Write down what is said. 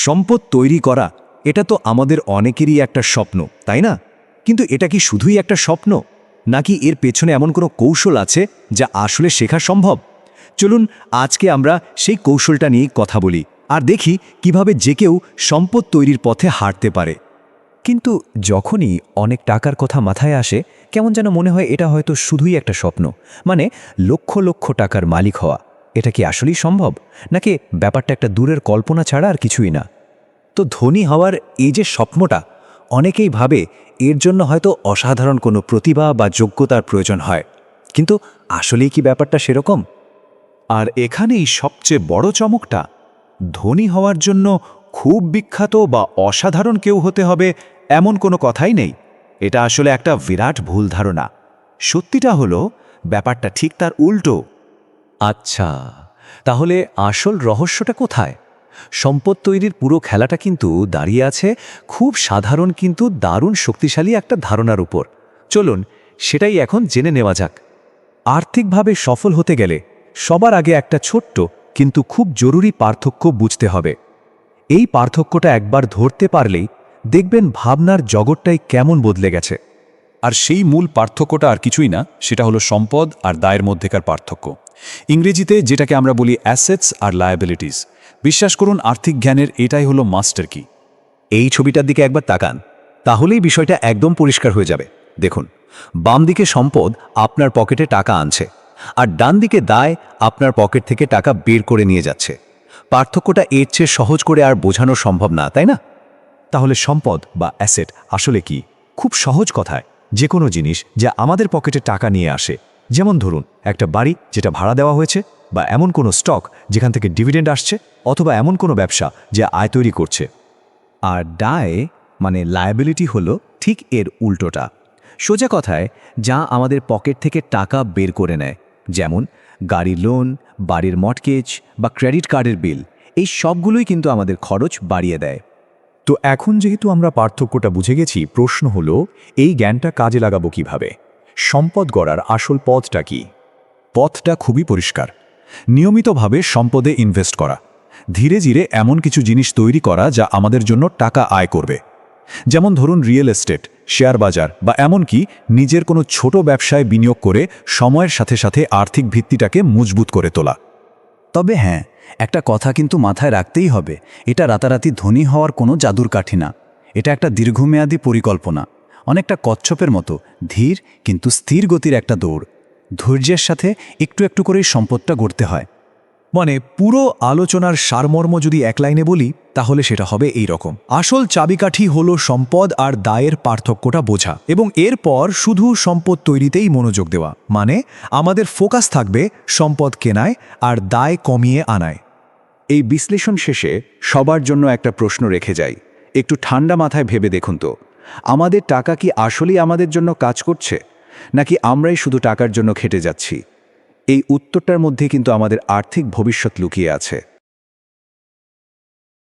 সম্পদ তৈরি করা এটা তো আমাদের অনেকেরই একটা স্বপ্ন, তাই না? কিন্তু এটা কি শুধুই একটা স্বপ্ন, নাকি এর পেছনে এমন কোনো কৌশল আছে যা আসলে শেখা সম্ভব? চলুন আজকে আমরা সেই কৌশলটা নিয়ে কথা বলি আর দেখি কিভাবে যে কেউ সম্পদ তৈরির পথে হাঁটতে পারে। কিন্তু যখনই অনেক টাকার কথা মাথায় আসে, কেমন যেন মনে হয় এটা হয়তো শুধুই একটা স্বপ্ন, মানে লক্ষ লক্ষ টাকার মালিক হওয়া। এটা কি আসলেই সম্ভব, নাকি ব্যাপারটা একটা দূরের কল্পনা ছাড়া আর কিছুই না? তো ধনী হওয়ার এই যে স্বপ্নটা, অনেকেই ভাবে এর জন্য হয়তো অসাধারণ কোনো প্রতিভা বা যোগ্যতার প্রয়োজন হয়। কিন্তু আসলেই কি ব্যাপারটা সেরকম? আর এখানেই সবচেয়ে বড় চমকটা, ধনী হওয়ার জন্য খুব বিখ্যাত বা অসাধারণ কেউ হতে হবে এমন কোনো কথাই নেই। এটা আসলে একটা বিরাট ভুল ধারণা। সত্যিটা হলো ব্যাপারটা ঠিক তার উল্টো। আচ্ছা, তাহলে আসল রহস্যটা কোথায়? সম্পদ তৈরির পুরো খেলাটা কিন্তু দাঁড়িয়ে আছে খুব সাধারণ কিন্তু দারুণ শক্তিশালী একটা ধারণার উপর। চলুন সেটাই এখন জেনে নেওয়া যাক। আর্থিকভাবে সফল হতে গেলে সবার আগে একটা ছোট্ট কিন্তু খুব জরুরি পার্থক্য বুঝতে হবে। এই পার্থক্যটা একবার ধরতে পারলেই দেখবেন ভাবনার জগৎটাই কেমন বদলে গেছে। আর সেই মূল পার্থক্যটা আর কিছুই না, সেটা হলো সম্পদ আর দায়ের মধ্যেকার পার্থক্য। ইংরেজিতে যেটাকে আমরা বলি অ্যাসেটস আর লায়াবিলিটিস। বিশ্বাস করুন, আর্থিক জ্ঞানের এটাই হলো মাস্টার কি। এই ছবিটার দিকে একবার তাকান, তাহলেই বিষয়টা একদম পরিষ্কার হয়ে যাবে। দেখুন, বাম দিকে সম্পদ আপনার পকেটে টাকা আনছে, আর ডান দিকে দায় আপনার পকেট থেকে টাকা বের করে নিয়ে যাচ্ছে। পার্থক্যটা এর চেয়ে সহজ করে আর বোঝানো সম্ভব না, তাই না? তাহলে সম্পদ বা অ্যাসেট আসলে কি? খুব সহজ কথায়, যে কোনো জিনিস যা আমাদের পকেটে টাকা নিয়ে আসে। যেমন ধরুন একটা বাড়ি যেটা ভাড়া দেওয়া হয়েছে, বা এমন কোনো স্টক যেখান থেকে ডিভিডেন্ড আসছে, অথবা এমন কোনো ব্যবসা যা আয় তৈরি করছে। আর দায় মানে লায়াবিলিটি হলো ঠিক এর উল্টোটা। সোজা কথায় যা আমাদের পকেট থেকে টাকা বের করে নেয়, যেমন গাড়ির লোন, বাড়ির মর্টগেজ বা ক্রেডিট কার্ডের বিল। এই সবগুলোই কিন্তু আমাদের খরচ বাড়িয়ে দেয়। তো এখন যেহেতু আমরা পার্থক্যটা বুঝে গেছি, প্রশ্ন হলো এই জ্ঞানটা কাজে লাগাবো কিভাবে? সম্পদ গড়ার আসল পথটা কি? পথটা খুবই পরিষ্কার। নিয়মিতভাবে সম্পদে ইনভেস্ট করা, ধীরে ধীরে এমন কিছু জিনিস তৈরি করা যা আমাদের জন্য টাকা আয় করবে। যেমন ধরুন রিয়েল এস্টেট, শেয়ার বাজার, বা এমনকি নিজের কোনো ছোট ব্যবসায় বিনিয়োগ করে সময়ের সাথে সাথে আর্থিক ভিত্তিটাকে মজবুত করে তোলা। তবে হ্যাঁ, একটা কথা কিন্তু মাথায় রাখতেই হবে, এটা রাতারাতি ধনী হওয়ার কোনো জাদুর কাঠি না। এটা একটা দীর্ঘমেয়াদী পরিকল্পনা, অনেকটা কচ্ছপের মতো ধীর কিন্তু স্থির গতির একটা দৌড়। ধৈর্যের সাথে একটু একটু করেই সম্পদটা গড়তে হয়। মানে পুরো আলোচনার সারমর্ম যদি এক লাইনে বলি, তাহলে সেটা হবে এই রকম। আসল চাবিকাঠি হলো সম্পদ আর দায়ের পার্থক্যটা বোঝা, এবং এরপর শুধু সম্পদ তৈরিতেই মনোযোগ দেওয়া। মানে আমাদের ফোকাস থাকবে সম্পদ কেনায় আর দায় কমিয়ে আনায়। এই বিশ্লেষণ শেষে সবার জন্য একটা প্রশ্ন রেখে যাই। একটু ঠান্ডা মাথায় ভেবে দেখুন তো, আমাদের টাকা কি আসলেই আমাদের জন্য কাজ করছে, নাকি আমরাই শুধু টাকার জন্য খেটে যাচ্ছি? এই উত্তরটার মধ্যে কিন্তু আমাদের আর্থিক ভবিষ্যৎ লুকিয়ে আছে।